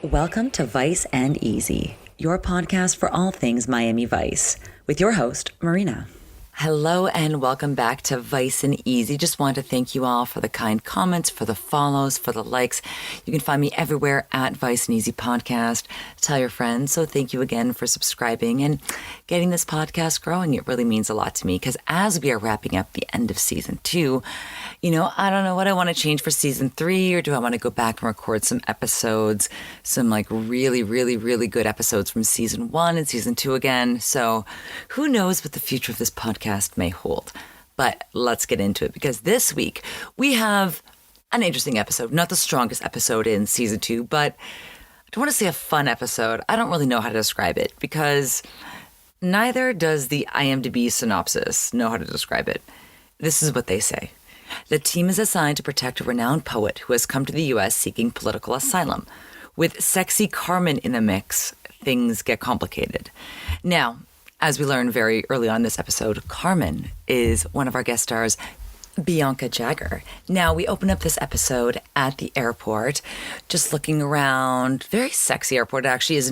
Welcome to Vice and Easy, your podcast for all things Miami Vice, with your host, Marina. Hello and welcome back to Vice and Easy. Just want to thank you all for the kind comments, for the follows, for the likes. You can find me everywhere at Vice and Easy Podcast. Tell your friends. So thank you again for subscribing and getting this podcast growing. It really means a lot to me because as we are wrapping up the end of season 2, I don't know what I want to change for season 3, or do I want to go back and record some episodes, some really, really, really good episodes from season 1 and season 2 again. So who knows what the future of this podcast may hold. But let's get into it because this week we have an interesting episode, not the strongest episode in season 2, but I don't want to say a fun episode. I don't really know how to describe it because neither does the IMDb synopsis know how to describe it. This is what they say. The team is assigned to protect a renowned poet who has come to the U.S. seeking political asylum. With sexy Carmen in the mix, things get complicated. Now, as we learned very early on this episode, Carmen is one of our guest stars, Bianca Jagger. Now, we open up this episode at the airport, just looking around. Very sexy airport. It actually was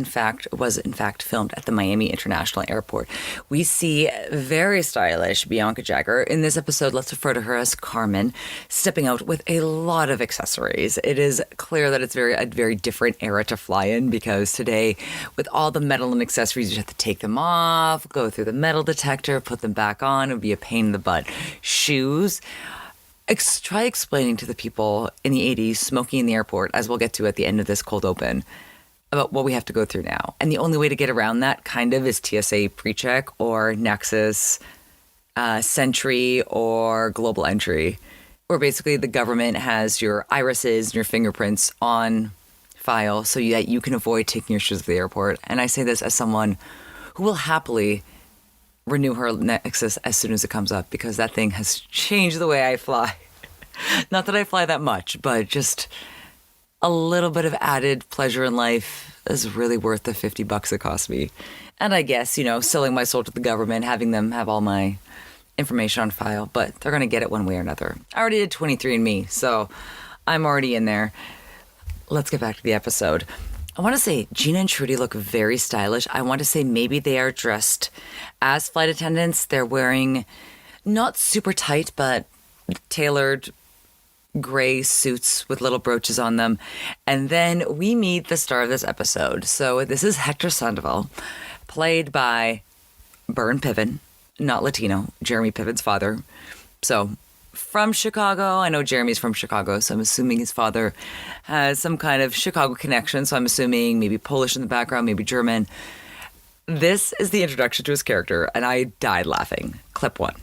in fact filmed at the Miami International Airport. We see very stylish Bianca Jagger. In this episode, let's refer to her as Carmen, stepping out with a lot of accessories. It is clear that it's a very different era to fly in because today, with all the metal and accessories, you have to take them off, go through the metal detector, put them back on. It would be a pain in the butt. Shoes. Try explaining to the people in the 80s smoking in the airport, as we'll get to at the end of this cold open, about what we have to go through now. And the only way to get around that kind of is TSA PreCheck or Nexus, Sentry, or Global Entry, where basically the government has your irises and your fingerprints on file so that you can avoid taking your shoes at the airport. And I say this as someone who will happily renew her Nexus as soon as it comes up because that thing has changed the way I fly. Not that I fly that much, but just a little bit of added pleasure in life is really worth the $50 it cost me. And I guess, selling my soul to the government, having them have all my information on file, but they're going to get it one way or another. I already did 23andMe, so I'm already in there. Let's get back to the episode. I want to say Gina and Trudy look very stylish. I want to say maybe they are dressed as flight attendants. They're wearing not super tight, but tailored gray suits with little brooches on them. And then we meet the star of this episode. So this is Hector Sandoval, played by Byrne Piven, not Latino, Jeremy Piven's father. So from Chicago. I know Jeremy's from Chicago, so I'm assuming his father has some kind of Chicago connection. So I'm assuming maybe Polish in the background, maybe German. This is the introduction to his character, and I died laughing. Clip 1.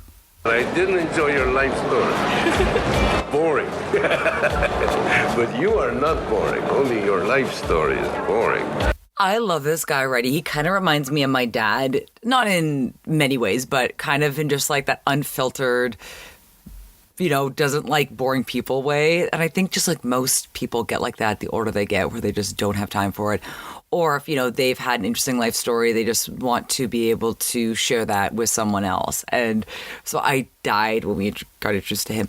I didn't enjoy your life story. Boring. But you are not boring. Only your life story is boring. I love this guy already. He kind of reminds me of my dad, not in many ways, but kind of in just like that unfiltered, doesn't like boring people way. And I think just like most people get like that the older they get, where they just don't have time for it. Or if, they've had an interesting life story, they just want to be able to share that with someone else. And so I died when we got introduced to him.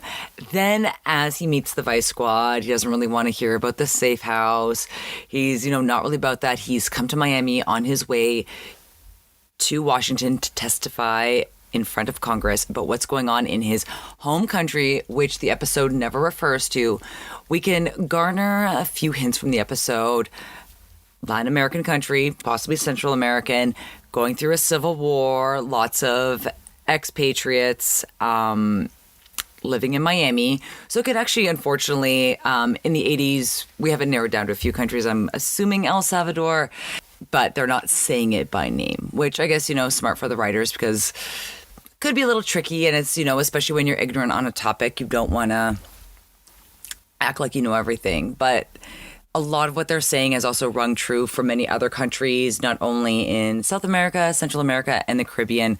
Then as he meets the Vice Squad, he doesn't really want to hear about the safe house. He's, not really about that. He's come to Miami on his way to Washington to testify in front of Congress about what's going on in his home country, which the episode never refers to. We can garner a few hints from the episode. Latin American country, possibly Central American, going through a civil war, lots of expatriates living in Miami. So it could actually, unfortunately, in the 80s, we have it narrowed down to a few countries. I'm assuming El Salvador, but they're not saying it by name, which I guess, smart for the writers because it could be a little tricky. And it's, especially when you're ignorant on a topic, you don't want to act like you know everything. But a lot of what they're saying has also rung true for many other countries, not only in South America, Central America, and the Caribbean,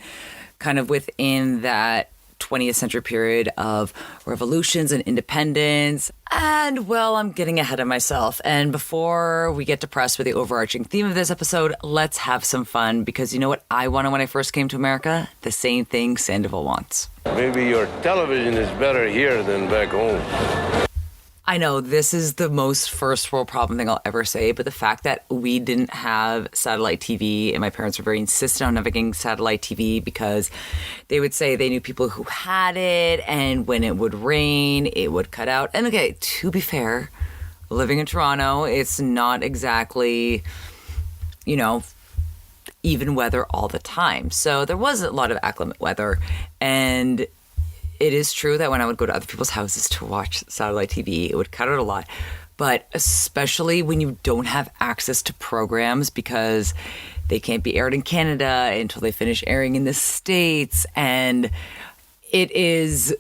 kind of within that 20th century period of revolutions and independence. And, well, I'm getting ahead of myself. And before we get depressed with the overarching theme of this episode, let's have some fun. Because you know what I wanted when I first came to America? The same thing Sandoval wants. Maybe your television is better here than back home. I know this is the most first world problem thing I'll ever say, but the fact that we didn't have satellite TV and my parents were very insistent on having satellite TV because they would say they knew people who had it, and when it would rain, it would cut out. And okay, to be fair, living in Toronto, it's not exactly, even weather all the time. So there was a lot of acclimate weather, and it is true that when I would go to other people's houses to watch satellite TV, it would cut out a lot. But especially when you don't have access to programs because they can't be aired in Canada until they finish airing in the States. And it is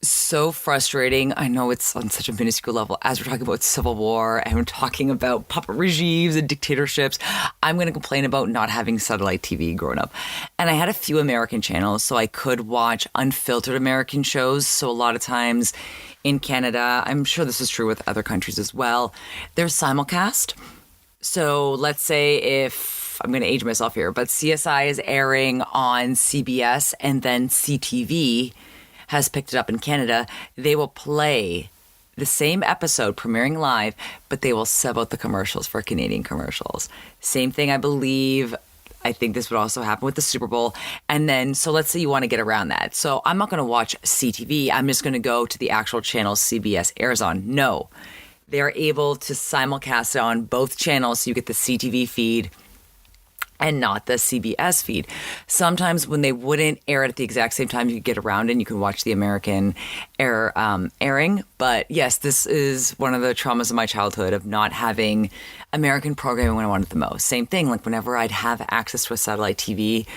so frustrating. I know it's on such a minuscule level. As we're talking about civil war and we're talking about puppet regimes and dictatorships, I'm going to complain about not having satellite TV growing up. And I had a few American channels, so I could watch unfiltered American shows. So a lot of times in Canada, I'm sure this is true with other countries as well, there's simulcast. So let's say if, I'm going to age myself here, but CSI is airing on CBS and then CTV has picked it up in Canada, they will play the same episode premiering live, but they will sub out the commercials for Canadian commercials. Same thing, I think this would also happen with the Super Bowl. And then, so let's say you want to get around that. So I'm not going to watch CTV. I'm just going to go to the actual channel CBS airs on. No, they're able to simulcast it on both channels so you get the CTV feed and not the CBS feed. Sometimes when they wouldn't air it at the exact same time, you could get around and you can watch the American airing. But yes, this is one of the traumas of my childhood of not having American programming when I wanted the most. Same thing, like whenever I'd have access to a satellite TV,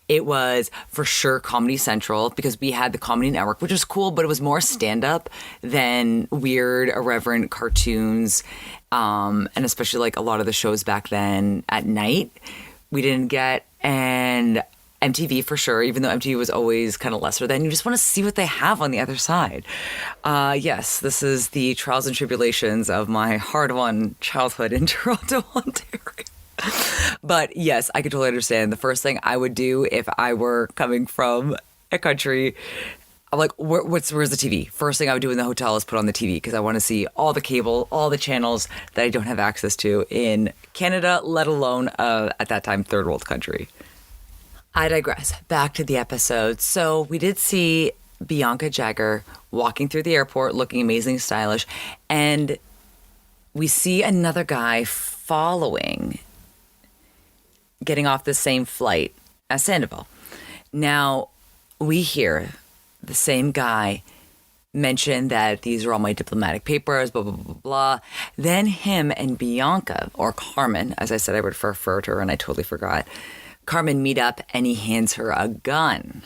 it was for sure Comedy Central because we had the Comedy Network, which was cool, but it was more stand-up than weird, irreverent cartoons. And especially like a lot of the shows back then at night, we didn't get, and MTV for sure, even though MTV was always kind of lesser than. You just want to see what they have on the other side. Yes, this is the trials and tribulations of my hard-won childhood in Toronto, Ontario. But yes, I could totally understand. The first thing I would do if I were coming from a country, I'm like, where's the TV? First thing I would do in the hotel is put on the TV because I want to see all the cable, all the channels that I don't have access to in Canada, let alone at that time, third world country. I digress. Back to the episode. So we did see Bianca Jagger walking through the airport looking amazingly stylish, and we see another guy following, getting off the same flight as Sandoval. Now, we hear the same guy mention that these are all my diplomatic papers, blah, blah, blah, blah. Then him and Bianca, or Carmen, as I said, I would refer to her and I totally forgot. Carmen meet up and he hands her a gun.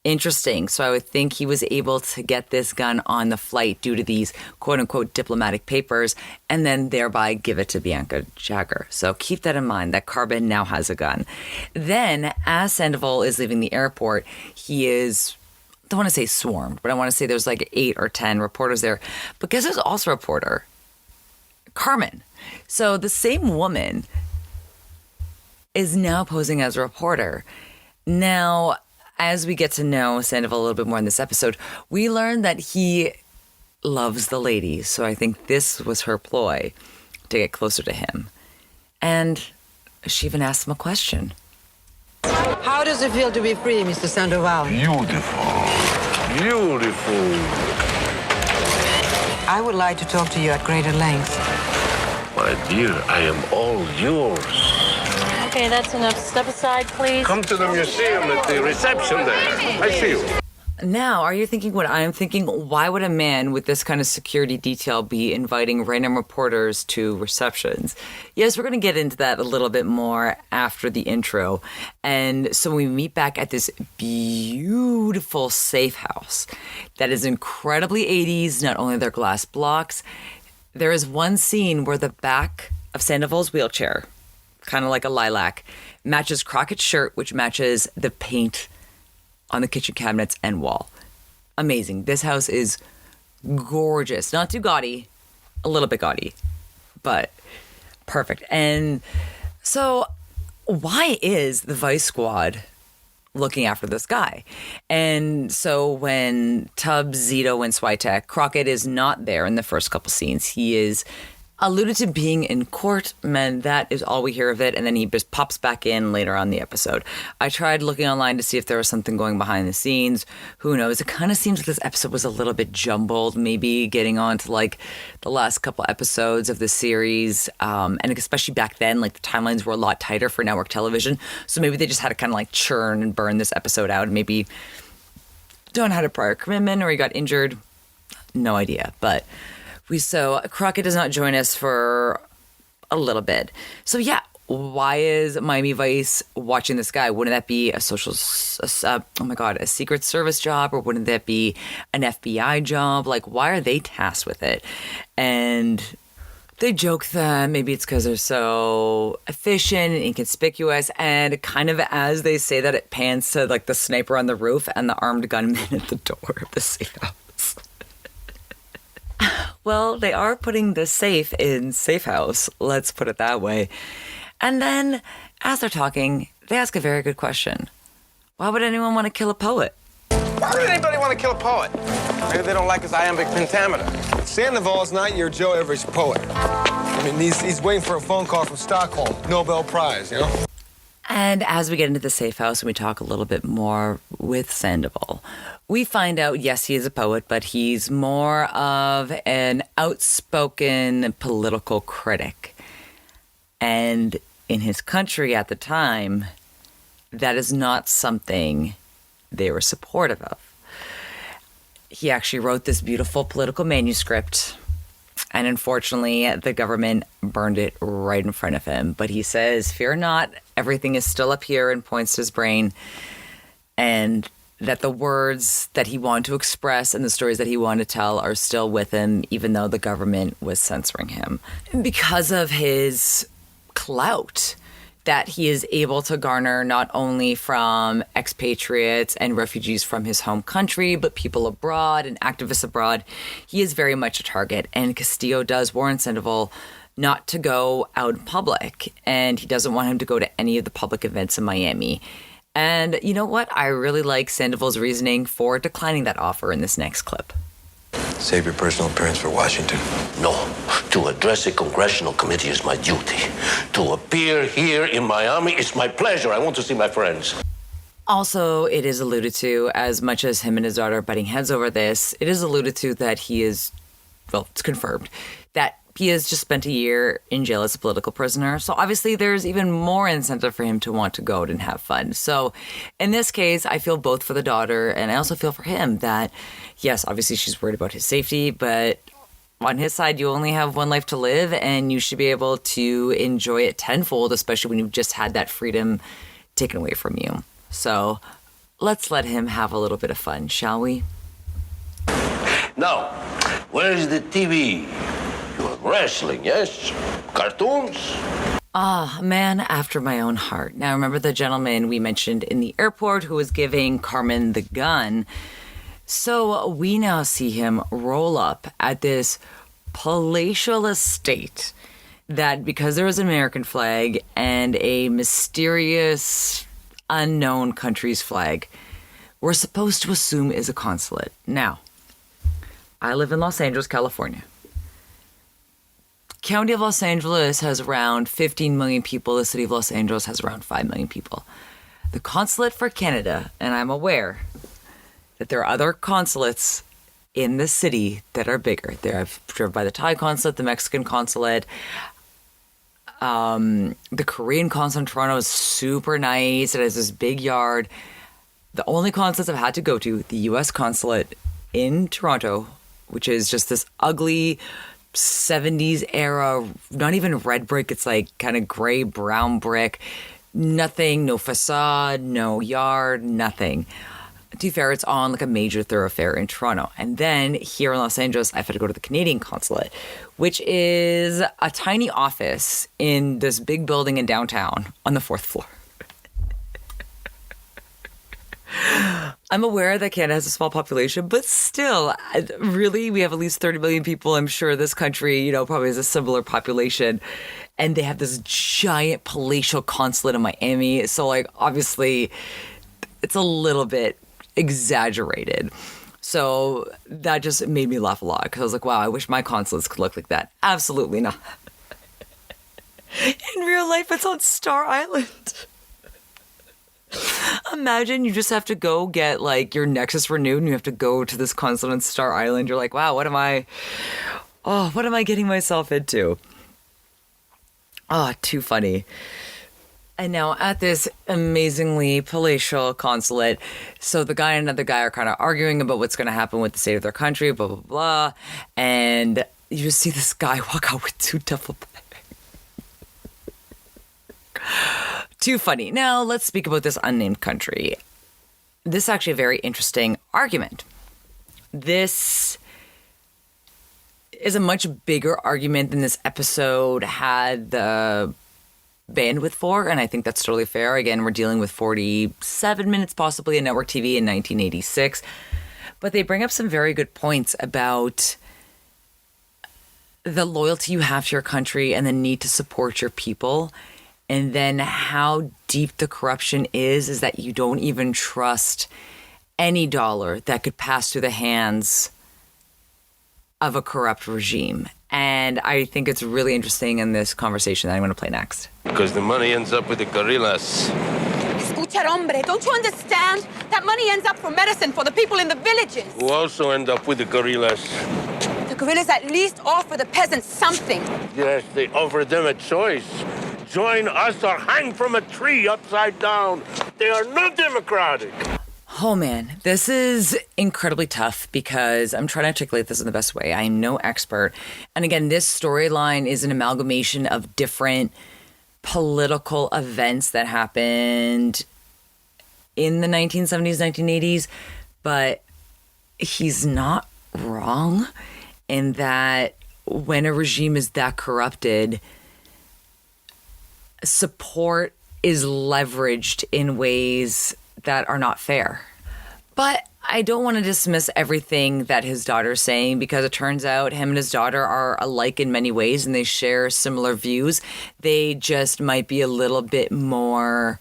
Interesting. So I would think he was able to get this gun on the flight due to these quote unquote diplomatic papers and then thereby give it to Bianca Jagger. So keep that in mind that Carmen now has a gun. Then as Sandoval is leaving the airport, he is, I don't want to say swarmed, but I want to say there's like 8 or 10 reporters there. But guess who's also a reporter? Carmen. So the same woman is now posing as a reporter. Now, as we get to know Sandoval a little bit more in this episode, we learn that he loves the ladies. So I think this was her ploy to get closer to him. And she even asked him a question. How does it feel to be free, Mr. Sandoval? Beautiful. Beautiful. I would like to talk to you at greater length. My dear, I am all yours. Okay, that's enough. Step aside, please. Come to the museum at the reception there. I see you. Now, are you thinking what I'm thinking? Why would a man with this kind of security detail be inviting random reporters to receptions? Yes, we're going to get into that a little bit more after the intro. And so we meet back at this beautiful safe house that is incredibly 80s, not only their glass blocks. There is one scene where the back of Sandoval's wheelchair, kind of like a lilac, matches Crockett's shirt, which matches the paint on the kitchen cabinets and wall. Amazing. This house is gorgeous. Not too gaudy, a little bit gaudy, but perfect. And so why is the Vice Squad looking after this guy. And so when Tubbs, Zito, and Switek, Crockett is not there in the first couple scenes. He is alluded to being in court, and that is all we hear of it, and then he just pops back in later on the episode. I tried looking online to see if there was something going behind the scenes. Who knows? It kind of seems like this episode was a little bit jumbled, maybe getting on to like the last couple episodes of the series, and especially back then, like the timelines were a lot tighter for network television, so maybe they just had to kind of like churn and burn this episode out. Maybe Don had a prior commitment or he got injured. No idea, but so Crockett does not join us for a little bit. So yeah, why is Miami Vice watching this guy? Wouldn't that be a Secret Service job, or wouldn't that be an FBI job? Like, why are they tasked with it? And they joke that maybe it's because they're so efficient and inconspicuous. And kind of as they say that, it pans to like the sniper on the roof and the armed gunman at the door of the safe house. Well, they are putting the safe in safe house. Let's put it that way. And then, as they're talking, they ask a very good question. Why would anyone want to kill a poet? Why would anybody want to kill a poet? Maybe they don't like his iambic pentameter. Sandoval's not your Joe Average poet. I mean, he's waiting for a phone call from Stockholm. Nobel Prize, you know? And as we get into the safe house and we talk a little bit more with Sandoval, we find out, yes, he is a poet, but he's more of an outspoken political critic. And in his country at the time, that is not something they were supportive of. He actually wrote this beautiful political manuscript, and unfortunately, the government burned it right in front of him. But he says, fear not, everything is still up here, and points to his brain. And that the words that he wanted to express and the stories that he wanted to tell are still with him, even though the government was censoring him. And because of his clout that he is able to garner not only from expatriates and refugees from his home country, but people abroad and activists abroad, he is very much a target. And Castillo does warn Sandoval not to go out in public, and he doesn't want him to go to any of the public events in Miami. And you know what? I really like Sandoval's reasoning for declining that offer in this next clip. Save your personal appearance for Washington. No, to address a congressional committee is my duty. To appear here in Miami is my pleasure. I want to see my friends. Also, it is alluded to, as much as him and his daughter are butting heads over this, it is alluded to that he is, well, it's confirmed, that he has just spent a year in jail as a political prisoner. So obviously there's even more incentive for him to want to go out and have fun. So in this case, I feel both for the daughter, and I also feel for him that, yes, obviously she's worried about his safety, but on his side, you only have one life to live, and you should be able to enjoy it tenfold, especially when you've just had that freedom taken away from you. So let's let him have a little bit of fun, shall we? Now, where is the TV? Wrestling, yes? Cartoons? Ah, a man after my own heart. Now, remember the gentleman we mentioned in the airport who was giving Carmen the gun? So we now see him roll up at this palatial estate that, because there was an American flag and a mysterious unknown country's flag, we're supposed to assume is a consulate. Now, I live in Los Angeles, California. County of Los Angeles has around 15 million people. The city of Los Angeles has around 5 million people. The consulate for Canada, and I'm aware that there are other consulates in the city that are bigger. They're driven by the Thai consulate, the Mexican consulate. The Korean consulate in Toronto is super nice. It has this big yard. The only consulates I've had to go to, the U.S. consulate in Toronto, which is just this ugly 70s era, not even red brick, it's like kind of gray brown brick, nothing, no facade, no yard, nothing. To be fair, it's on like a major thoroughfare in Toronto. And then here in Los Angeles, I've had to go to the Canadian consulate, which is a tiny office in this big building in downtown on the 4th floor. I'm aware that Canada has a small population, but still, really, we have at least 30 million people. I'm sure this country, probably has a similar population. And they have this giant palatial consulate in Miami. So, obviously, it's a little bit exaggerated. So that just made me laugh a lot because I was like, wow, I wish my consulates could look like that. Absolutely not. In real life, it's on Star Island. Imagine you just have to go get like your Nexus renewed and you have to go to this consulate on Star Island. You're like, wow, what am I getting myself into? Oh, too funny. And now at this amazingly palatial consulate, so the guy and another guy are kind of arguing about what's going to happen with the state of their country, blah, blah, blah. And you just see this guy walk out with two duffel bags. Too funny. Now, let's speak about this unnamed country. This is actually a very interesting argument. This is a much bigger argument than this episode had the bandwidth for, and I think that's totally fair. Again, we're dealing with 47 minutes possibly in network TV in 1986. But they bring up some very good points about the loyalty you have to your country and the need to support your people. And then how deep the corruption is that you don't even trust any dollar that could pass through the hands of a corrupt regime. And I think it's really interesting in this conversation that I'm going to play next. Because the money ends up with the guerrillas. Escucha, hombre, don't you understand? That money ends up for medicine for the people in the villages. Who also end up with the guerrillas. The guerrillas at least offer the peasants something. Yes, they offer them a choice. Join us or hang from a tree upside down. They are not democratic. Oh man, this is incredibly tough because I'm trying to articulate this in the best way. I am no expert. And again, this storyline is an amalgamation of different political events that happened in the 1970s, 1980s. But he's not wrong in that when a regime is that corrupted, support is leveraged in ways that are not fair. But I don't want to dismiss everything that his daughter's saying because it turns out him and his daughter are alike in many ways and they share similar views. They just might be a little bit more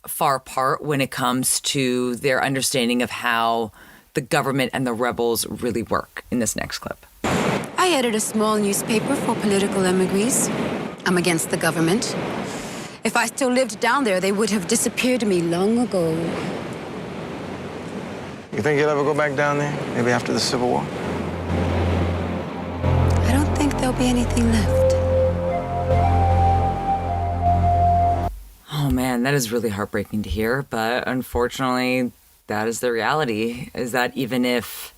far apart when it comes to their understanding of how the government and the rebels really work in this next clip. I edit a small newspaper for political emigres. I'm against the government. If I still lived down there, they would have disappeared me long ago. You think you'll ever go back down there? Maybe after the Civil War? I don't think there'll be anything left. Oh man, that is really heartbreaking to hear, but unfortunately, that is the reality, is that even if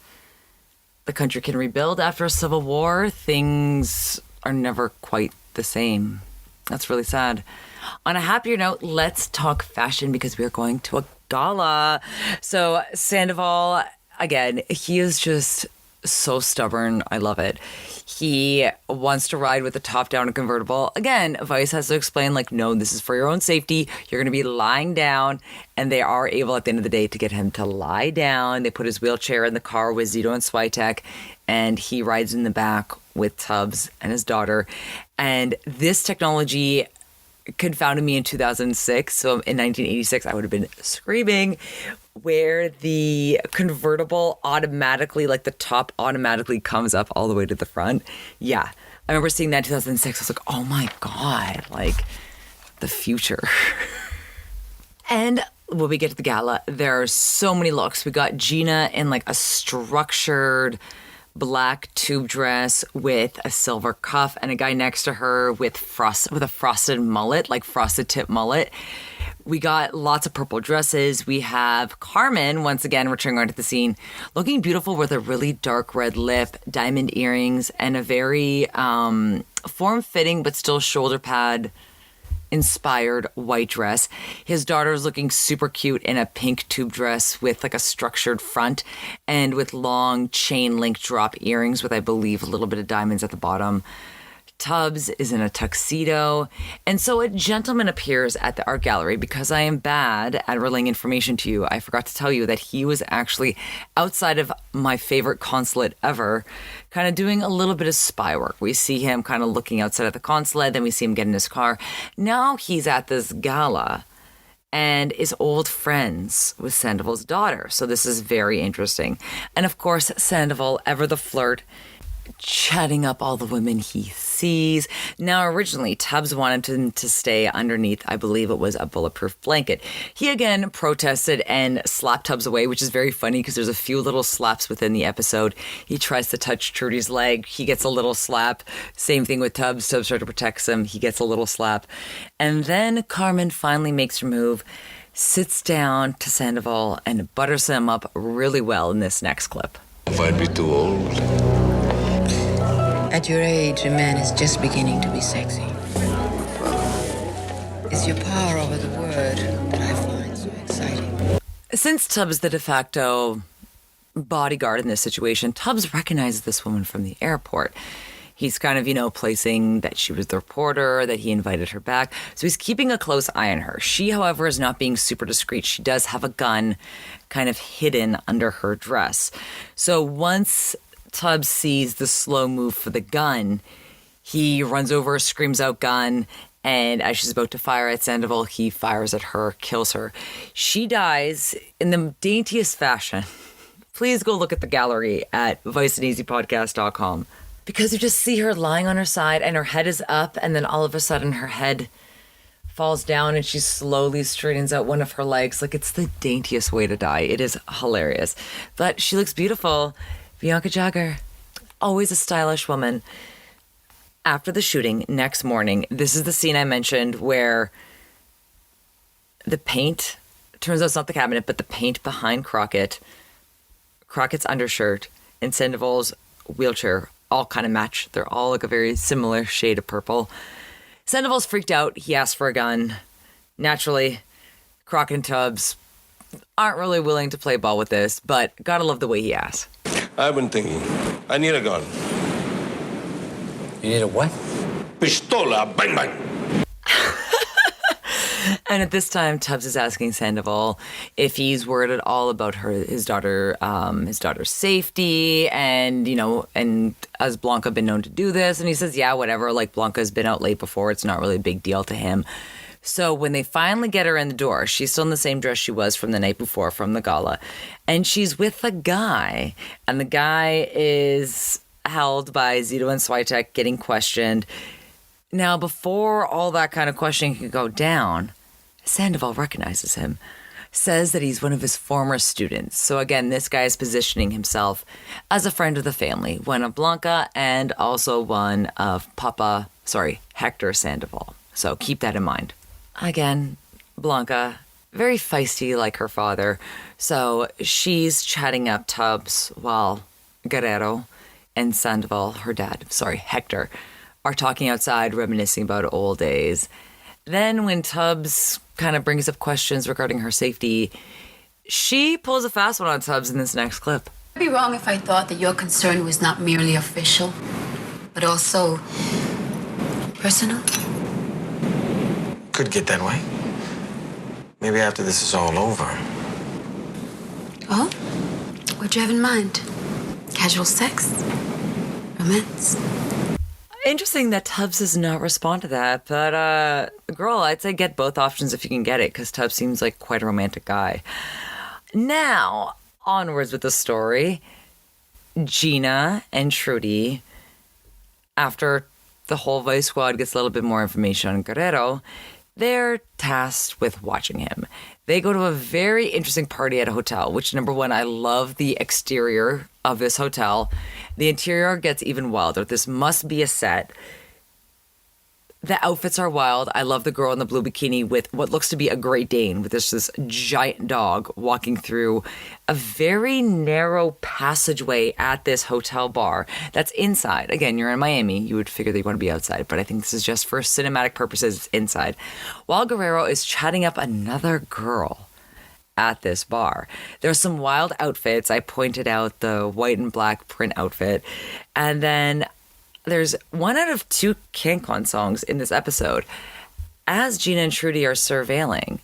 the country can rebuild after a civil war, things are never quite the same. That's really sad. On a happier note, let's talk fashion because we are going to a gala. So Sandoval, again, he is just so stubborn. I love it. He wants to ride with the top down and convertible. Again, Vice has to explain, like, no, this is for your own safety. You're going to be lying down. And they are able at the end of the day to get him to lie down. They put his wheelchair in the car with Zito and Switek, and he rides in the back with Tubbs and his daughter. And this technology confounded me in 2006. So in 1986, I would have been screaming, where the convertible automatically, like the top automatically comes up all the way to the front. Yeah. I remember seeing that in 2006. I was like, oh my God, like the future. And when we get to the gala, there are so many looks. We got Gina in like a structured black tube dress with a silver cuff, and a guy next to her with a frosted mullet, like frosted tip mullet. We got lots of purple dresses. We have Carmen, once again, returning onto the scene, looking beautiful with a really dark red lip, diamond earrings, and a very form-fitting but still shoulder pad inspired white dress. His daughter's looking super cute in a pink tube dress with like a structured front and with long chain link drop earrings with, I believe, a little bit of diamonds at the bottom. Tubbs is in a tuxedo. And so a gentleman appears at the art gallery. Because I am bad at relaying information to you, I forgot to tell you that he was actually outside of my favorite consulate ever, kind of doing a little bit of spy work. We see him kind of looking outside of the consulate, then we see him get in his car. Now he's at this gala. and is old friends with Sandoval's daughter. So this is very interesting. And of course, Sandoval, ever the flirt, chatting up all the women he sees. Now, originally, Tubbs wanted him to stay underneath, I believe it was a bulletproof blanket. He again protested and slapped Tubbs away, which is very funny because there's a few little slaps within the episode. He tries to touch Trudy's leg. He gets a little slap. Same thing with Tubbs. Tubbs tries to protect him. He gets a little slap. And then Carmen finally makes her move, sits down to Sandoval and butters him up really well in this next clip. If I'd be too old. At your age, a man is just beginning to be sexy. It's your power over the word that I find so exciting. Since Tubbs is the de facto bodyguard in this situation, Tubbs recognizes this woman from the airport. He's kind of, placing that she was the reporter, that he invited her back. So he's keeping a close eye on her. She, however, is not being super discreet. She does have a gun kind of hidden under her dress. So once Tubbs sees the slow move for the gun, he runs over, screams out gun, and as she's about to fire at Sandoval, he fires at her, kills her. She dies in the daintiest fashion. Please go look at the gallery at viceandeasypodcast.com, because you just see her lying on her side and her head is up, and then all of a sudden her head falls down and she slowly straightens out one of her legs. Like, it's the daintiest way to die. It is hilarious. But she looks beautiful. Bianca Jagger, always a stylish woman. After the shooting, next morning, this is the scene I mentioned where the paint, turns out it's not the cabinet, but the paint behind Crockett's undershirt, and Sandoval's wheelchair all kind of match. They're all like a very similar shade of purple. Sandoval's freaked out. He asks for a gun. Naturally, Crockett and Tubbs aren't really willing to play ball with this, but gotta love the way he asks. I've been thinking. I need a gun. You need a what? Pistola, bang, bang. And at this time, Tubbs is asking Sandoval if he's worried at all about his daughter's safety, and has Blanca been known to do this? And he says, yeah, whatever. Like, Blanca's been out late before. It's not really a big deal to him. So when they finally get her in the door, she's still in the same dress she was from the night before from the gala. And she's with a guy. And the guy is held by Zito and Switek, getting questioned. Now, before all that kind of questioning can go down, Sandoval recognizes him, says that he's one of his former students. So again, this guy is positioning himself as a friend of the family, one of Blanca and also one of Hector Sandoval. So keep that in mind. Again, Blanca, very feisty like her father. So she's chatting up Tubbs while Guerrero and Sandoval, Hector, are talking outside, reminiscing about old days. Then when Tubbs kind of brings up questions regarding her safety, she pulls a fast one on Tubbs in this next clip. I'd be wrong if I thought that your concern was not merely official, but also personal. Could get that way. Maybe after this is all over. Oh? What'd you have in mind? Casual sex? Romance? Interesting that Tubbs does not respond to that, but girl, I'd say get both options if you can get it, because Tubbs seems like quite a romantic guy. Now, onwards with the story. Gina and Trudy, after the whole Vice Squad gets a little bit more information on Guerrero, they're tasked with watching him. They go to a very interesting party at a hotel, which, number one, I love the exterior of this hotel. The interior gets even wilder. This must be a set. The outfits are wild. I love the girl in the blue bikini with what looks to be a Great Dane, with this giant dog walking through a very narrow passageway at this hotel bar that's inside. Again, you're in Miami. You would figure they want to be outside, but I think this is just for cinematic purposes. It's inside. While Guerrero is chatting up another girl at this bar. There's some wild outfits. I pointed out the white and black print outfit. And then there's 1 out of 2 CanCon songs in this episode. As Gina and Trudy are surveilling,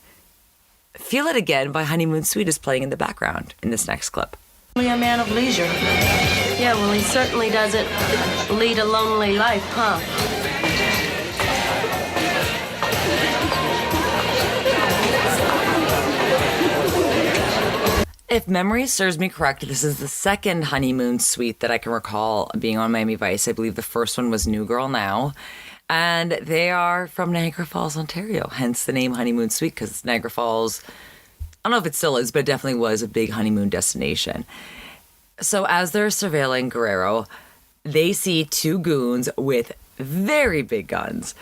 Feel It Again by Honeymoon Suite is playing in the background in this next clip. Only a man of leisure. Yeah, well, he certainly doesn't lead a lonely life, huh? If memory serves me correct, this is the second honeymoon suite that I can recall being on Miami Vice. I believe the first one was New Girl Now. And they are from Niagara Falls, Ontario, hence the name Honeymoon Suite, because Niagara Falls, I don't know if it still is, but it definitely was a big honeymoon destination. So as they're surveilling Guerrero, they see two goons with very big guns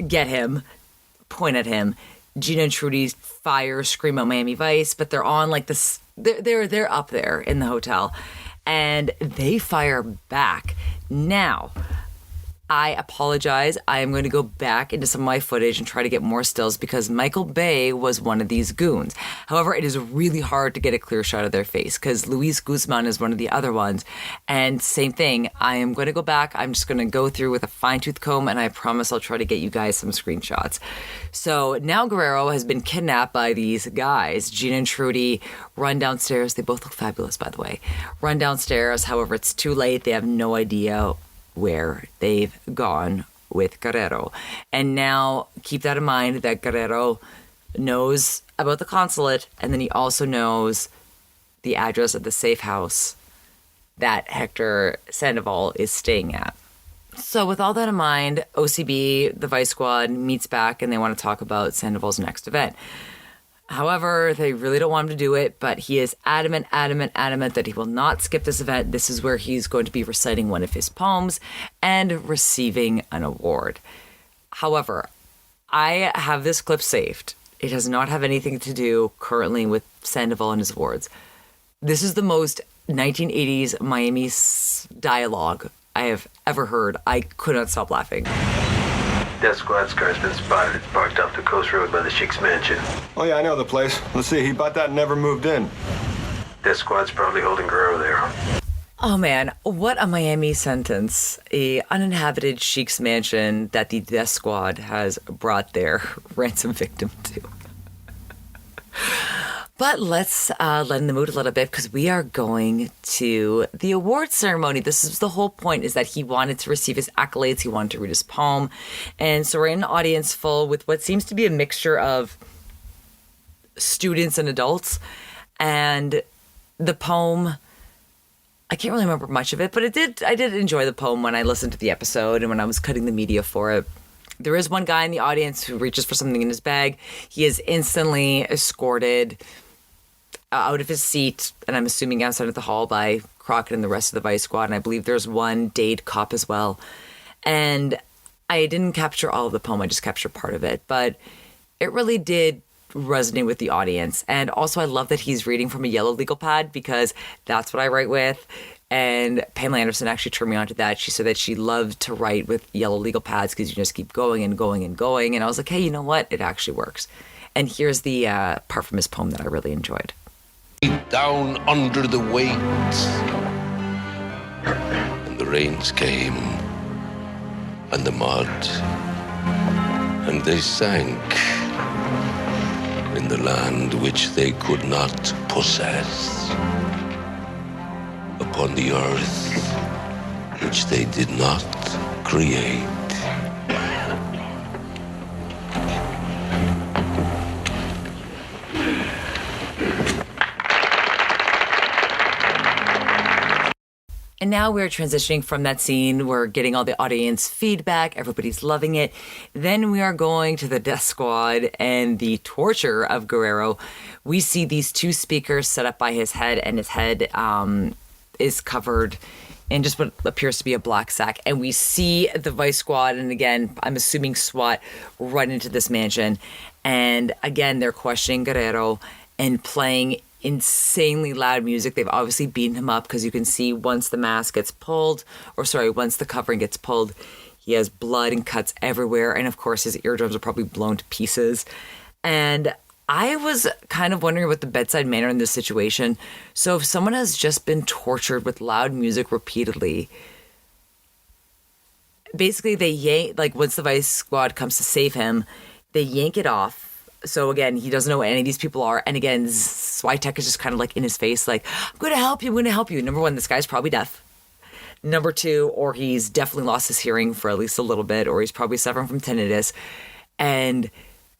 get him, point at him. Gina and Trudy fire, scream out Miami Vice, but they're on like this, they're up there in the hotel, and they fire back. Now, I apologize. I am going to go back into some of my footage and try to get more stills because Michael Bay was one of these goons. However, it is really hard to get a clear shot of their face because Luis Guzman is one of the other ones. And same thing, I am going to go back. I'm just going to go through with a fine-tooth comb, and I promise I'll try to get you guys some screenshots. So now Guerrero has been kidnapped by these guys. Gina and Trudy run downstairs. They both look fabulous, by the way. Run downstairs. However, it's too late. They have no idea where they've gone with Guerrero. And now keep that in mind that Guerrero knows about the consulate, and then he also knows the address of the safe house that Hector Sandoval is staying at. So with all that in mind, OCB, the Vice Squad, meets back and they want to talk about Sandoval's next event. However, they really don't want him to do it, but he is adamant that he will not skip this event. This is where he's going to be reciting one of his poems and receiving an award. However, I have this clip saved. It does not have anything to do currently with Sandoval and his awards. This is the most 1980s Miami dialogue I have ever heard. I could not stop laughing. Death Squad's car's been spotted. It's parked off the coast road by the Sheik's mansion. Oh, yeah, I know the place. Let's see, he bought that and never moved in. Death Squad's probably holding Guerrero there. Oh, man, what a Miami sentence. A uninhabited Sheik's mansion that the Death Squad has brought their ransom victim to. But let's lighten the mood a little bit because we are going to the award ceremony. This is the whole point, is that he wanted to receive his accolades. He wanted to read his poem. And so we're in an audience full with what seems to be a mixture of students and adults. And the poem, I can't really remember much of it, but I did enjoy the poem when I listened to the episode and when I was cutting the media for it. There is one guy in the audience who reaches for something in his bag. He is instantly escorted out of his seat, and I'm assuming outside of the hall, by Crockett and the rest of the Vice Squad. And I believe there's one Dade cop as well. And I didn't capture all of the poem. I just captured part of it. But it really did resonate with the audience. And also I love that he's reading from a yellow legal pad because that's what I write with. And Pamela Anderson actually turned me on to that. She said that she loved to write with yellow legal pads because you just keep going and going and going. And I was like, hey, you know what? It actually works. And here's the part from his poem that I really enjoyed. Down under the weight, and the rains came, and the mud, and they sank in the land which they could not possess, upon the earth which they did not create. And now we're transitioning from that scene. We're getting all the audience feedback. Everybody's loving it. Then we are going to the Death Squad and the torture of Guerrero. We see these two speakers set up by his head, and his head is covered in just what appears to be a black sack. And we see the Vice Squad, and again, I'm assuming SWAT, run into this mansion. And again, they're questioning Guerrero and playing insanely loud music. They've obviously beaten him up because you can see once the mask gets pulled, once the covering gets pulled, he has blood and cuts everywhere. And of course, his eardrums are probably blown to pieces. And I was kind of wondering about the bedside manner in this situation. So if someone has just been tortured with loud music repeatedly, basically they yank, like once the Vice Squad comes to save him, they yank it off. So again, he doesn't know what any of these people are. And again, Switek is just kind of like in his face, like, I'm going to help you. Number one, this guy's probably deaf. Number two, or he's definitely lost his hearing for at least a little bit, or he's probably suffering from tinnitus. And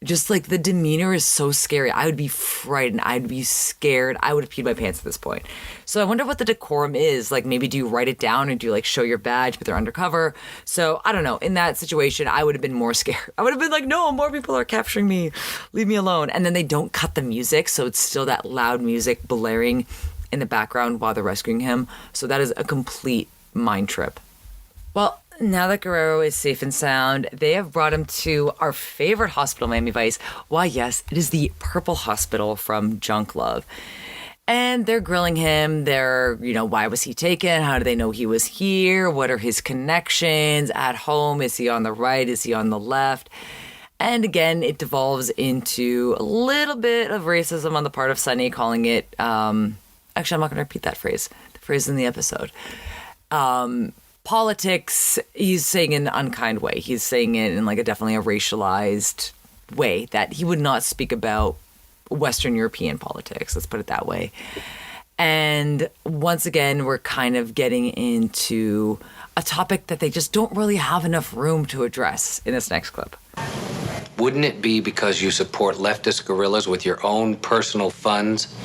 just like the demeanor is so scary. I would be frightened. I'd be scared. I would have peed my pants at this point. So I wonder what the decorum is. Like, maybe do you write it down or do you like show your badge, but they're undercover? So I don't know. In that situation, I would have been more scared. I would have been like, no, more people are capturing me. Leave me alone. And then they don't cut the music. So it's still that loud music blaring in the background while they're rescuing him. So that is a complete mind trip. Well, now that Guerrero is safe and sound, they have brought him to our favorite hospital, Miami Vice. Why, yes, it is the Purple Hospital from Junk Love. And they're grilling him. They're, why was he taken? How do they know he was here? What are his connections at home? Is he on the right? Is he on the left? And again, it devolves into a little bit of racism on the part of Sonny, calling it, actually, I'm not going to repeat that phrase. The phrase in the episode. Politics, he's saying in an unkind way. He's saying it in definitely a racialized way that he would not speak about Western European politics. Let's put it that way. And once again, we're kind of getting into a topic that they just don't really have enough room to address in this next clip. Wouldn't it be because you support leftist guerrillas with your own personal funds?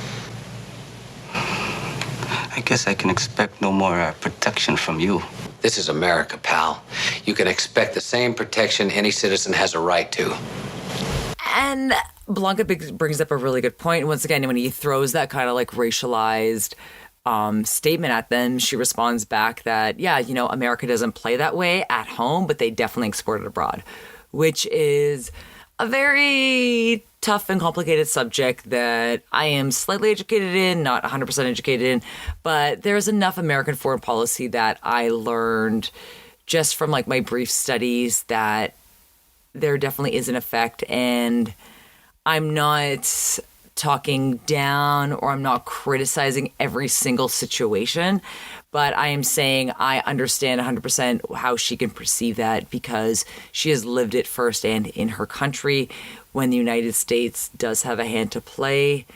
I guess I can expect no more protection from you. This is America, pal. You can expect the same protection any citizen has a right to. And Bianca brings up a really good point. Once again, when he throws that kind of racialized statement at them, she responds back that, yeah, America doesn't play that way at home, but they definitely export it abroad, which is a very tough and complicated subject that I am slightly educated in, not 100% educated in, but there's enough American foreign policy that I learned just from my brief studies that there definitely is an effect. And I'm not talking down or I'm not criticizing every single situation, but I am saying I understand 100% how she can perceive that because she has lived it firsthand in her country. When the United States does have a hand to play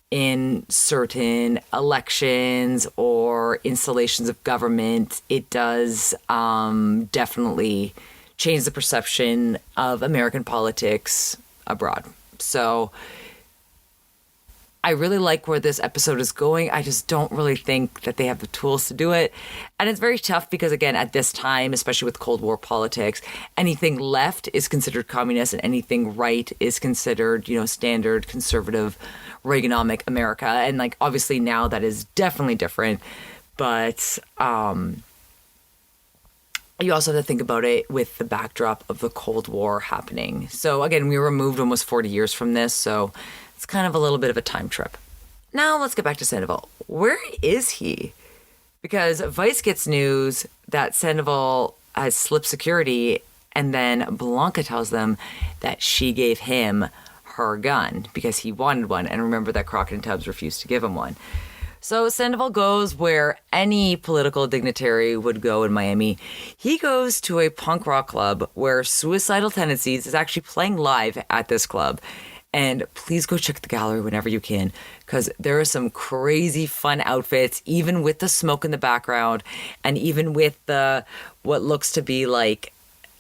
in certain elections or installations of government, it does definitely change the perception of American politics abroad. So I really like where this episode is going. I just don't really think that they have the tools to do it. And it's very tough because, again, at this time, especially with Cold War politics, anything left is considered communist and anything right is considered, standard conservative Reaganomic America. And obviously now that is definitely different. But you also have to think about it with the backdrop of the Cold War happening. So again, we were removed almost 40 years from this. So it's kind of a little bit of a time trip. Now let's get back to Sandoval. Where is he? Because Vice gets news that Sandoval has slipped security, and then Bianca tells them that she gave him her gun because he wanted one. And remember that Crockett and Tubbs refused to give him one. So Sandoval goes where any political dignitary would go in Miami. He goes to a punk rock club where Suicidal Tendencies is actually playing live at this club. And please go check the gallery whenever you can, because there are some crazy fun outfits, even with the smoke in the background, and even with the what looks to be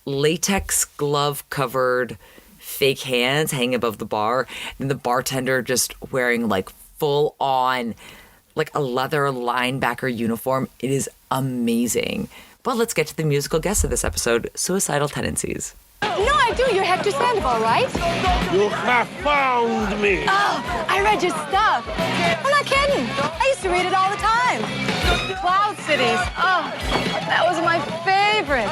latex glove-covered fake hands hanging above the bar, and the bartender just wearing full-on a leather linebacker uniform. It is amazing. But let's get to the musical guest of this episode, Suicidal Tendencies. No, I do. You're Hector Sandoval, right? You have found me. Oh, I read your stuff. I'm not kidding. I used to read it all the time. Cloud Cities. Oh, that was my favorite.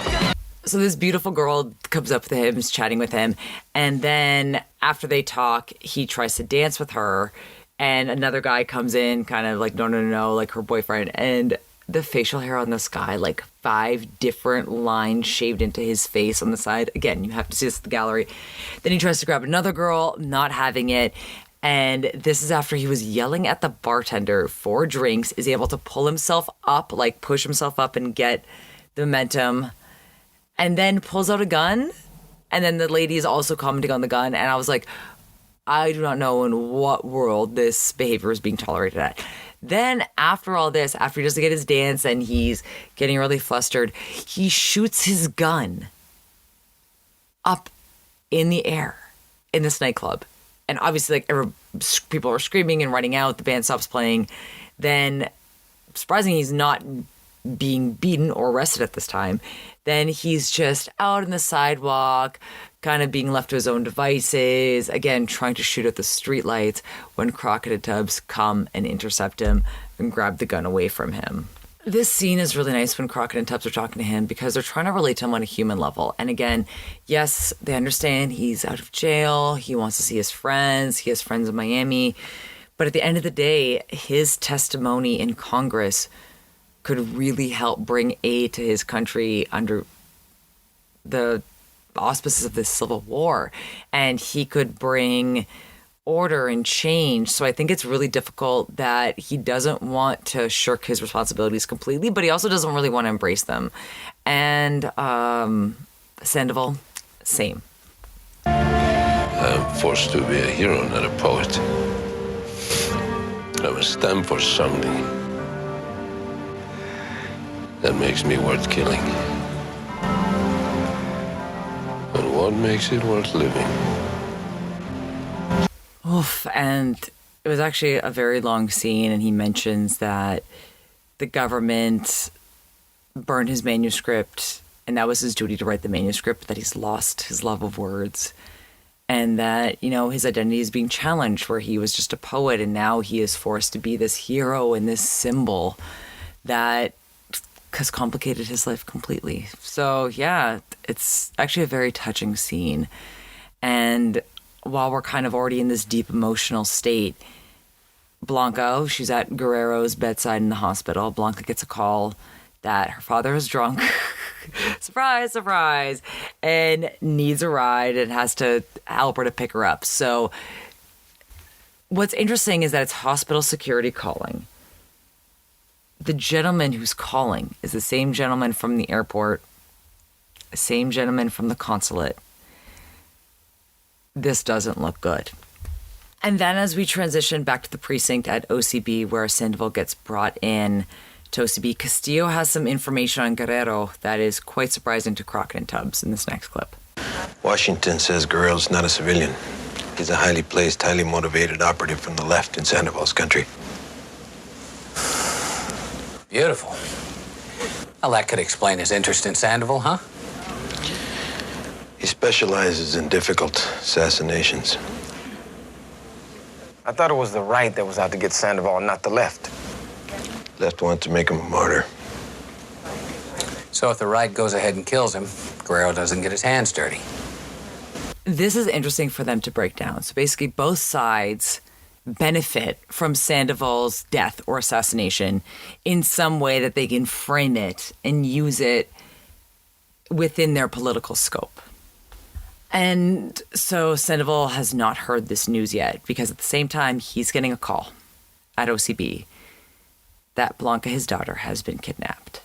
So this beautiful girl comes up to him, is chatting with him, and then after they talk, he tries to dance with her, and another guy comes in, kind of no, her boyfriend, and the facial hair on this guy, 5 different lines shaved into his face on the side. Again, you have to see this at the gallery. Then he tries to grab another girl, not having it. And this is after he was yelling at the bartender for drinks, is able to pull himself up, push himself up and get the momentum, and then pulls out a gun. And then the lady is also commenting on the gun. And I was like, I do not know in what world this behavior is being tolerated at. Then after all this, after he doesn't get his dance and he's getting really flustered, he shoots his gun up in the air in this nightclub. And obviously, people are screaming and running out. The band stops playing. Then, surprisingly, he's not being beaten or arrested at this time. Then he's just out on the sidewalk, kind of being left to his own devices, again, trying to shoot at the streetlights when Crockett and Tubbs come and intercept him and grab the gun away from him. This scene is really nice when Crockett and Tubbs are talking to him because they're trying to relate to him on a human level. And again, yes, they understand he's out of jail. He wants to see his friends. He has friends in Miami. But at the end of the day, his testimony in Congress could really help bring aid to his country under the auspices of this civil war. And he could bring order and change. So I think it's really difficult that he doesn't want to shirk his responsibilities completely, but he also doesn't really want to embrace them. And Sandoval, same. I'm forced to be a hero, not a poet. I must stand for something that makes me worth killing. And what makes it worth living? Oof, and it was actually a very long scene, and he mentions that the government burned his manuscript, and that was his duty to write the manuscript, that he's lost his love of words, and that, you know, his identity is being challenged, where he was just a poet, and now he is forced to be this hero and this symbol that has complicated his life completely. So, yeah, it's actually a very touching scene. And while we're kind of already in this deep emotional state, Blanca, she's at Guerrero's bedside in the hospital. Blanca gets a call that her father is drunk. Surprise, surprise. And needs a ride and has to help her to pick her up. So what's interesting is that it's hospital security calling. The gentleman who's calling is the same gentleman from the airport, the same gentleman from the consulate. This doesn't look good. And then as we transition back to the precinct at OCB, where Sandoval gets brought in to OCB, Castillo has some information on Guerrero that is quite surprising to Crockett and Tubbs in this next clip. Washington says Guerrero's not a civilian. He's a highly placed, highly motivated operative from the left in Sandoval's country. Beautiful. Well, that could explain his interest in Sandoval, huh? He specializes in difficult assassinations. I thought it was the right that was out to get Sandoval, not the left. Left want to make him a martyr. So if the right goes ahead and kills him, Guerrero doesn't get his hands dirty. This is interesting for them to break down. So basically both sides benefit from Sandoval's death or assassination in some way that they can frame it and use it within their political scope. And so Sandoval has not heard this news yet, because at the same time, he's getting a call at OCB that Blanca, his daughter, has been kidnapped.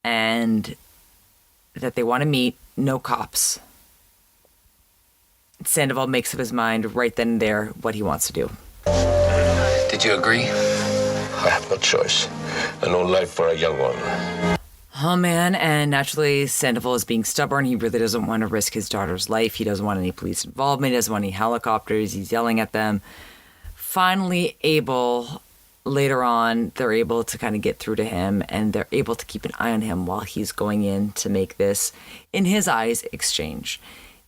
And that they want to meet, no cops. Sandoval makes up his mind right then and there what he wants to do. Did you agree? I have no choice. And no life for a young one. Oh, man. And naturally, Sandoval is being stubborn. He really doesn't want to risk his daughter's life. He doesn't want any police involvement. He doesn't want any helicopters. He's yelling at them. Finally later on, they're able to kind of get through to him, and they're able to keep an eye on him while he's going in to make this, in his eyes, exchange.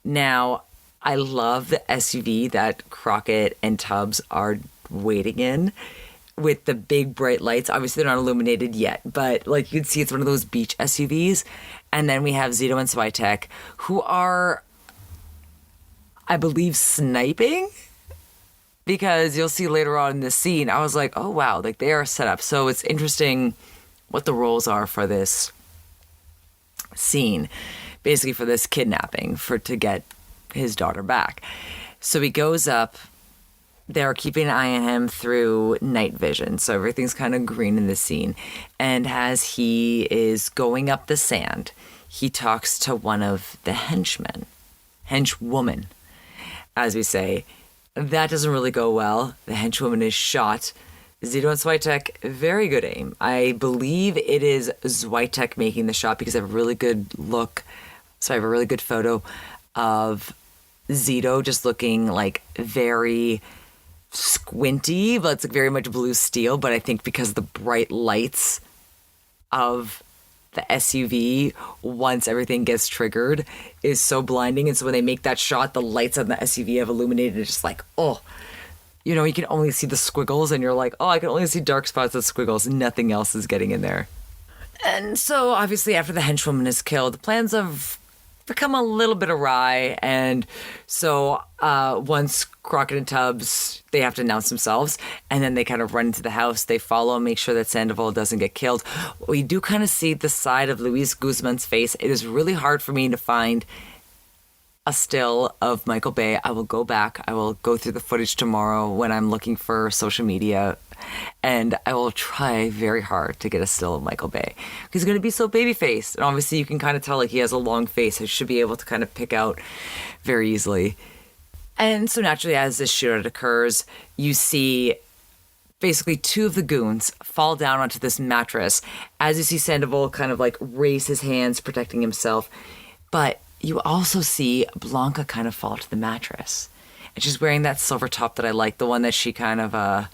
Now, I love the SUV that Crockett and Tubbs are waiting in with the big bright lights. Obviously, they're not illuminated yet, but like you can see, it's one of those beach SUVs. And then we have Zito and Switek, who are, I believe, sniping, because you'll see later on in this scene, I was like, oh, wow, like they are set up. So it's interesting what the roles are for this scene, basically for this kidnapping, to get his daughter back. So he goes up. They're keeping an eye on him through night vision, so everything's kind of green in the scene. And as he is going up the sand, he talks to one of the henchwoman, as we say. That doesn't really go well. The henchwoman is shot. Zito and Switek, very good aim. I believe it is Switek making the shot, because I have a really good look. So I have a really good photo of Zito just looking like very squinty, but it's like very much blue steel. But I think because of the bright lights of the SUV, once everything gets triggered, is so blinding. And so when they make that shot, the lights on the SUV have illuminated. It's just like, oh, you know, you can only see the squiggles and you're like, oh, I can only see dark spots of squiggles. Nothing else is getting in there. And so obviously after the henchwoman is killed, the plans have become a little bit awry. And so once Crockett and Tubbs, they have to announce themselves, and then they kind of run into the house. They follow, make sure that Sandoval doesn't get killed. We do kind of see the side of Luis Guzman's face. It is really hard for me to find a still of Michael Bay. I will go back. I will go through the footage tomorrow when I'm looking for social media, and I will try very hard to get a still of Michael Bay. He's going to be so baby-faced, and obviously you can kind of tell like he has a long face. I should be able to kind of pick out very easily. And so naturally, as this shootout occurs, you see basically two of the goons fall down onto this mattress as you see Sandoval kind of like raise his hands protecting himself. But you also see Blanca kind of fall to the mattress. And she's wearing that silver top that I like, the one that she kind of got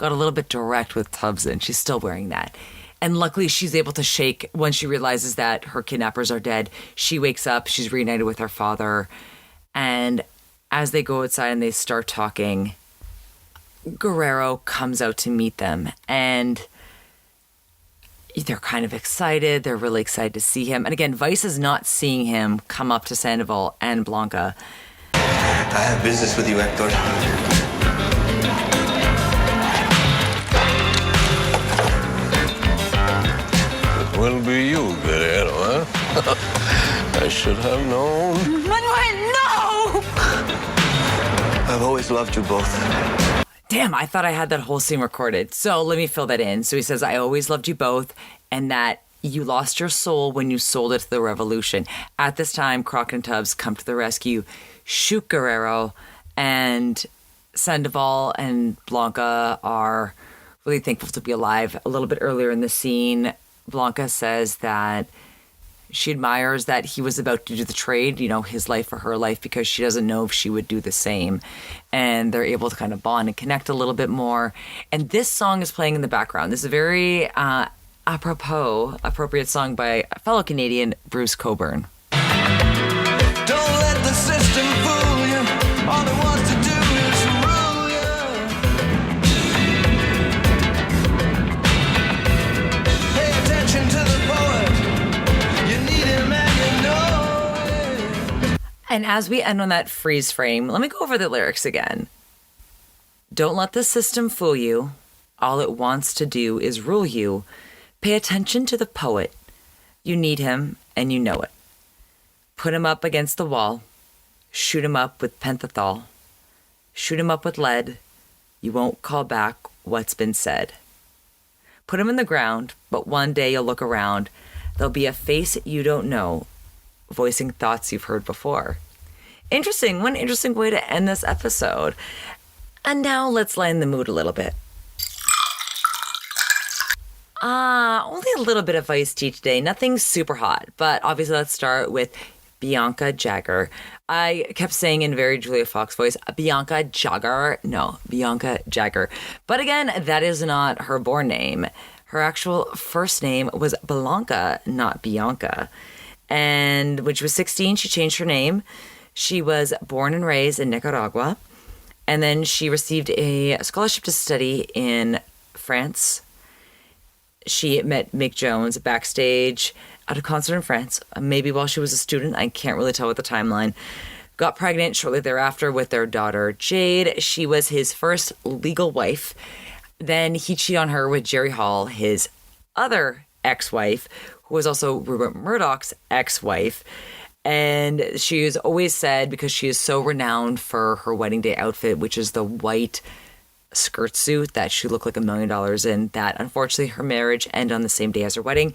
a little bit direct with Tubbs in. She's still wearing that. And luckily she's able to shake when she realizes that her kidnappers are dead. She wakes up, she's reunited with her father. And as they go outside and they start talking, Guerrero comes out to meet them. And they're kind of excited. They're really excited to see him. And again, Vice is not seeing him come up to Sandoval and Blanca. I have business with you, Hector. It will be you, Guerrero, huh? I should have known. Manuel, no! I've always loved you both. Damn, I thought I had that whole scene recorded. So let me fill that in. So he says, I always loved you both, and that you lost your soul when you sold it to the revolution. At this time, Crockett and Tubbs come to the rescue, shoot Guerrero, and Sandoval and Blanca are really thankful to be alive. A little bit earlier in the scene, Blanca says that she admires that he was about to do the trade, you know, his life for her life, because she doesn't know if she would do the same. And they're able to kind of bond and connect a little bit more. And this song is playing in the background. This is a very appropriate song by a fellow Canadian, Bruce Cockburn. Don't let the system fool you. All it wants to do is rule you. Pay attention to the poet. You need him and you know it. And as we end on that freeze frame, let me go over the lyrics again. Don't let the system fool you. All it wants to do is rule you. Pay attention to the poet. You need him and you know it. Put him up against the wall. Shoot him up with pentothal. Shoot him up with lead. You won't call back what's been said. Put him in the ground, but one day you'll look around. There'll be a face you don't know, voicing thoughts you've heard before. Interesting. One interesting way to end this episode. And now let's lighten the mood a little bit. Only a little bit of iced tea today. Nothing super hot, but obviously let's start with Bianca Jagger. I kept saying in very Julia Fox voice, Bianca Jagger. No, Bianca Jagger. But again, that is not her born name. Her actual first name was Blanca, not Bianca. And when she was 16, she changed her name. She was born and raised in Nicaragua. And then she received a scholarship to study in France. She met Mick Jones backstage at a concert in France, maybe while she was a student. I can't really tell with the timeline. Got pregnant shortly thereafter with their daughter, Jade. She was his first legal wife. Then he cheated on her with Jerry Hall, his other ex-wife, who was also Rupert Murdoch's ex-wife. And she is always said, because she is so renowned for her wedding day outfit, which is the white skirt suit that she looked like $1 million in, that unfortunately her marriage ended on the same day as her wedding.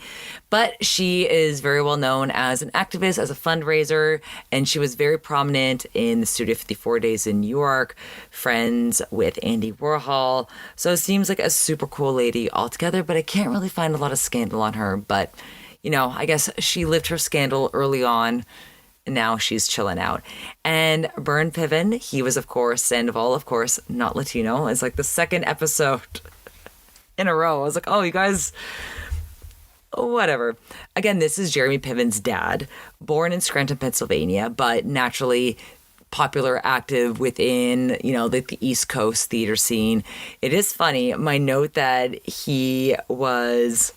But she is very well known as an activist, as a fundraiser, and she was very prominent in the Studio 54 days in New York, friends with Andy Warhol. So it seems like a super cool lady altogether, but I can't really find a lot of scandal on her. But, you know, I guess she lived her scandal early on now she's chilling out. And Byrne Piven, he was, of course, Sandoval, of course, not Latino. It's like the second episode in a row. I was like, oh, you guys, whatever. Again, this is Jeremy Piven's dad, born in Scranton, Pennsylvania, but naturally popular, active within, the East Coast theater scene. It is funny, my note that he was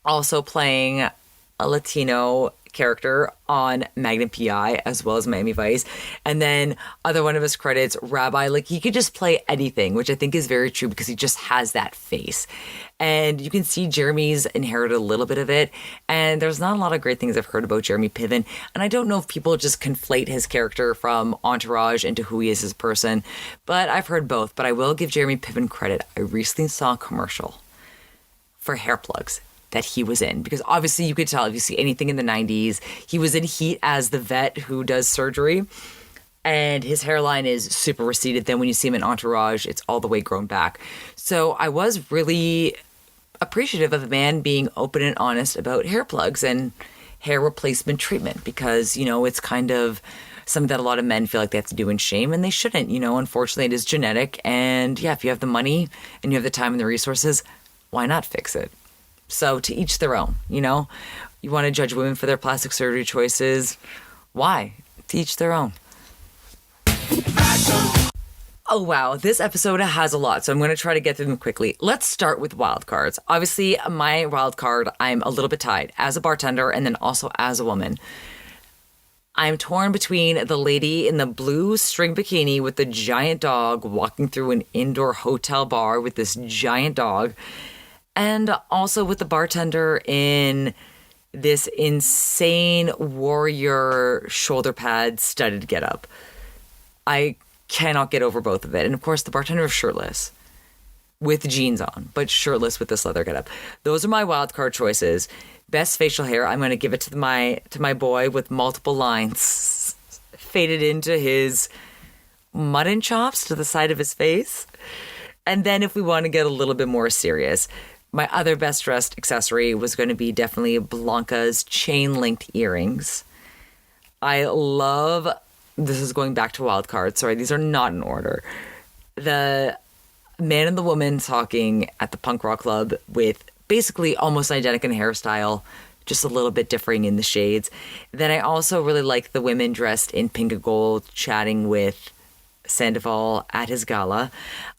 also playing a Latino character on Magnum PI as well as Miami Vice. And then other one of his credits, Rabbi, like he could just play anything, which I think is very true because he just has that face. And you can see Jeremy's inherited a little bit of it. And there's not a lot of great things I've heard about Jeremy Piven. And I don't know if people just conflate his character from Entourage into who he is as a person, but I've heard both. But I will give Jeremy Piven credit. I recently saw a commercial for hair plugs that he was in, because obviously you could tell if you see anything in the 90s, he was in Heat as the vet who does surgery, and his hairline is super receded. Then when you see him in Entourage, it's all the way grown back. So I was really appreciative of a man being open and honest about hair plugs and hair replacement treatment, because, it's kind of something that a lot of men feel like they have to do in shame, and they shouldn't. Unfortunately, it is genetic, and yeah, if you have the money and you have the time and the resources, why not fix it? So to each their own, you want to judge women for their plastic surgery choices. Why? To each their own. Oh, wow. This episode has a lot, so I'm going to try to get through them quickly. Let's start with wild cards. Obviously, my wild card, I'm a little bit tied as a bartender and then also as a woman. I'm torn between the lady in the blue string bikini with the giant dog walking through an indoor hotel bar with this giant dog, and also with the bartender in this insane warrior shoulder pad studded getup. I cannot get over both of it. And of course, the bartender is shirtless with jeans on, but shirtless with this leather getup. Those are my wild card choices. Best facial hair, I'm going to give it to my boy with multiple lines faded into his mutton chops to the side of his face. And then if we want to get a little bit more serious, my other best dressed accessory was going to be definitely Blanca's chain-linked earrings. I love, this is going back to wild cards, sorry, these are not in order. The man and the woman talking at the punk rock club with basically almost identical hairstyle, just a little bit differing in the shades. Then I also really like the women dressed in pink and gold chatting with Sandoval at his gala.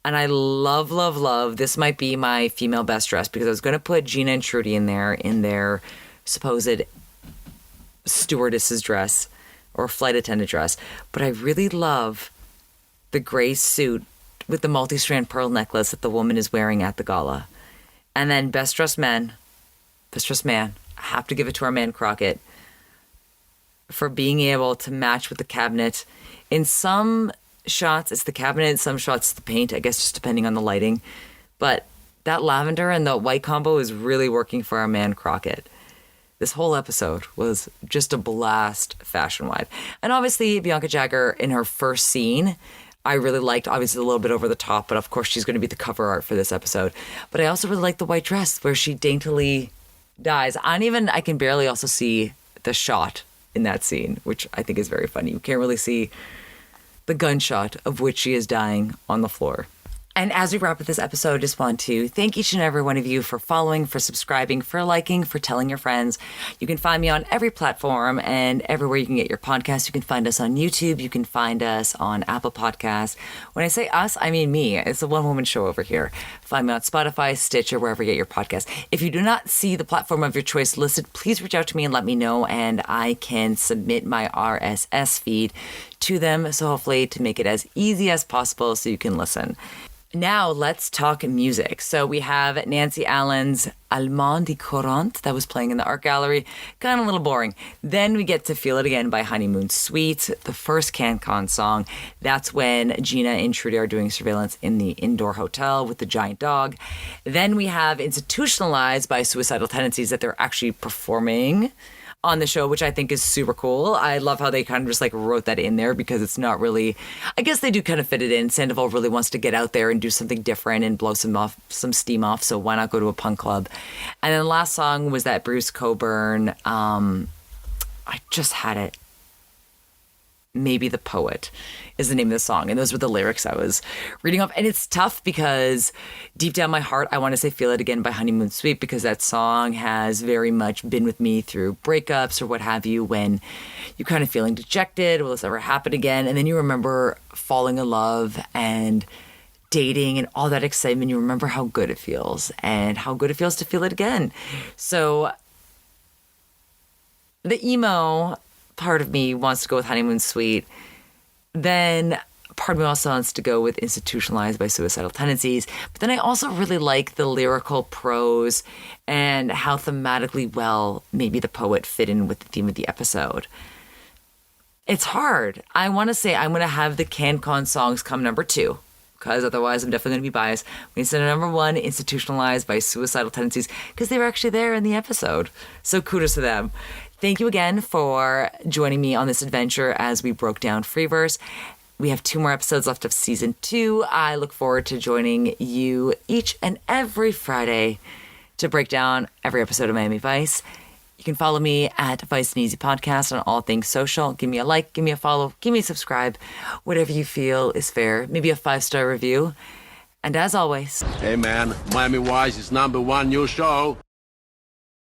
And I love, love, love, this might be my female best dress, because I was going to put Gina and Trudy in their supposed stewardess's dress or flight attendant dress. But I really love the gray suit with the multi-strand pearl necklace that the woman is wearing at the gala. And then best dressed man, I have to give it to our man Crockett for being able to match with the cabinet. In some shots it's the cabinet, in some shots it's the paint, I guess just depending on the lighting. But that lavender and the white combo is really working for our man Crockett. This whole episode was just a blast fashion-wise. And obviously Bianca Jagger in her first scene, I really liked, obviously a little bit over the top, but of course she's going to be the cover art for this episode. But I also really like the white dress where she daintily dies. I can barely also see the shot in that scene, which I think is very funny. You can't really see the gunshot of which she is dying on the floor. And as we wrap up this episode, I just want to thank each and every one of you for following, for subscribing, for liking, for telling your friends. You can find me on every platform and everywhere you can get your podcasts. You can find us on YouTube. You can find us on Apple Podcasts. When I say us, I mean me. It's a one-woman show over here. Find me on Spotify, Stitcher, wherever you get your podcast. If you do not see the platform of your choice listed, please reach out to me and let me know, and I can submit my RSS feed to them. So hopefully to make it as easy as possible so you can listen. Now let's talk music. So we have Nancy Allen's Allemand de Courant that was playing in the art gallery. Kind of a little boring. Then we get to Feel It Again by Honeymoon Suite, the first CanCon song. That's when Gina and Trudy are doing surveillance in the indoor hotel with the giant dog. Then we have Institutionalized by Suicidal Tendencies that they're actually performing on the show, which I think is super cool. I love how they kind of just like wrote that in there because it's not really, I guess they do kind of fit it in. Sandoval really wants to get out there and do something different and blow some steam off. So why not go to a punk club? And then the last song was that Bruce Coburn, I just had it. Maybe the Poet is the name of the song. And those were the lyrics I was reading off. And it's tough because deep down my heart, I want to say Feel It Again by Honeymoon Suite, because that song has very much been with me through breakups or what have you, when you're kind of feeling dejected. Will this ever happen again? And then you remember falling in love and dating and all that excitement. You remember how good it feels and how good it feels to feel it again. So the emo part of me wants to go with Honeymoon Suite. Then part of me also wants to go with Institutionalized by Suicidal Tendencies. But then I also really like the lyrical prose and how thematically well maybe the Poet fit in with the theme of the episode. It's hard. I want to say I'm going to have the CanCon songs come number 2, because otherwise I'm definitely going to be biased. We said number 1, Institutionalized by Suicidal Tendencies, because they were actually there in the episode. So kudos to them. Thank you again for joining me on this adventure as we broke down Freeverse. We have 2 more episodes left of season 2. I look forward to joining you each and every Friday to break down every episode of Miami Vice. You can follow me at Vice and Easy Podcast on all things social. Give me a like, give me a follow, give me a subscribe, whatever you feel is fair. Maybe a 5-star review. And as always, Hey man, Miami Vice is #1 new show.